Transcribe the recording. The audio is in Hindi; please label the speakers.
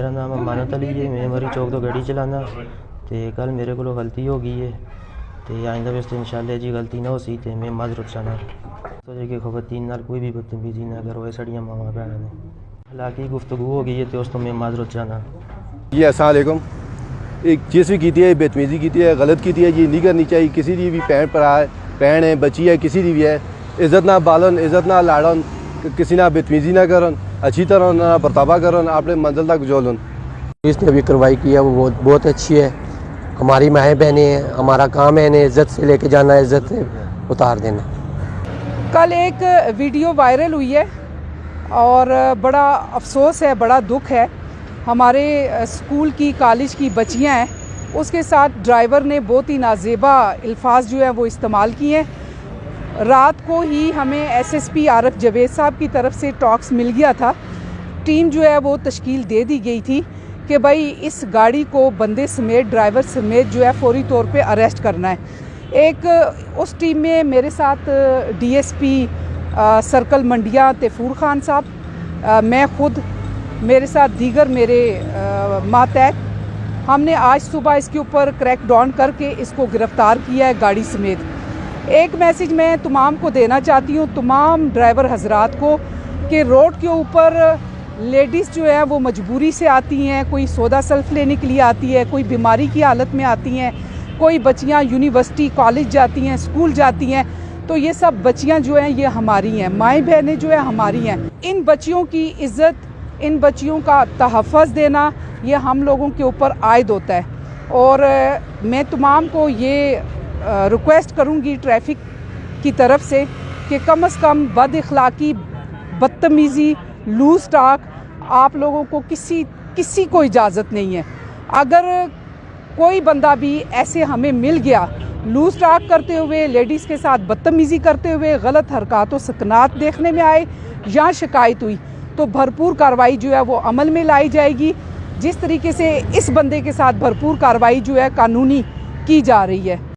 Speaker 1: मेरा नाम अमानत अली है। मैं मरी चौक तो गड्डी चलाना तो कल मेरे को गलती हो गई है तो आइंदा वास्ते इंशाल्लाह जी गलती ना हो सी तो मैं माजरत चाहना तो कि खवतीन नाल कोई भी बदतमीजी ना करो साड़ियाँ मावा भैन ने हालांकि गुफ्तगू हो गई है तो उस तो मैं माजरत चाहना।
Speaker 2: जी अस्सलाम वालेकुम। एक चीज़ भी की है, बदतमीजी की है, गलत की है, ये नहीं करनी चाहिए। किसी की भी भैन है, बच्ची है, किसी की भी है, इज़्ज़त ना बालन, इज़्ज़त ना लाड़न, किसी ना बदतमीजी ना करन, अच्छी तरह ना बर्तावा करन, अपने मंजिल तक जोलन।
Speaker 3: इसने अभी कार्रवाई की है वो बहुत अच्छी है। हमारी माएँ बहनें हैं, हमारा काम है इन्हें इज़्ज़त से लेके जाना, इज़्ज़त से उतार देना।
Speaker 4: कल एक वीडियो वायरल हुई है और बड़ा अफसोस है, बड़ा दुख है। हमारे स्कूल की कॉलेज की बच्चियां हैं, उसके साथ ड्राइवर ने बहुत ही नाजेबा अल्फाज जो है वो इस्तेमाल किए हैं। रात को ही हमें एसएसपी आरिफ जवेद साहब की तरफ से टॉक्स मिल गया था। टीम जो है वो तश्कील दे दी गई थी कि भाई इस गाड़ी को बंदे समेत, ड्राइवर समेत जो है फौरी तौर पे अरेस्ट करना है। एक उस टीम में मेरे साथ डीएसपी सर्कल मंडिया तैफूर खान साहब, मैं खुद, मेरे साथ दीगर मेरे मातहत, हमने आज सुबह इसके ऊपर क्रैक डाउन करके इसको गिरफ़्तार किया है गाड़ी समेत। एक मैसेज मैं तमाम को देना चाहती हूँ, तमाम ड्राइवर हजरात को, कि रोड के ऊपर लेडीज़ जो है वो मजबूरी से आती हैं, कोई सौदा सल्फ लेने के लिए आती है, कोई बीमारी की हालत में आती हैं, कोई बच्चियाँ यूनिवर्सिटी कॉलेज जाती हैं, स्कूल जाती हैं। तो ये सब बच्चियाँ जो हैं ये हमारी हैं, माएँ बहनें जो है हमारी हैं। इन बच्चियों की इज़्ज़त, इन बच्चियों का तहफ़्फ़ुज़ देना ये हम लोगों के ऊपर आयद होता है। और मैं तमाम को ये रिक्वेस्ट करूँगी ट्रैफिक की तरफ से कि कम से कम बद अखलाक़ी, बदतमीज़ी, लूज़ टॉक आप लोगों को किसी को इजाज़त नहीं है। अगर कोई बंदा भी ऐसे हमें मिल गया लूज़ टॉक करते हुए, लेडीज़ के साथ बदतमीज़ी करते हुए, गलत हरकत व सकनात देखने में आए या शिकायत हुई तो भरपूर कार्रवाई जो है वो अमल में लाई जाएगी। जिस तरीके से इस बंदे के साथ भरपूर कार्रवाई जो है कानूनी की जा रही है।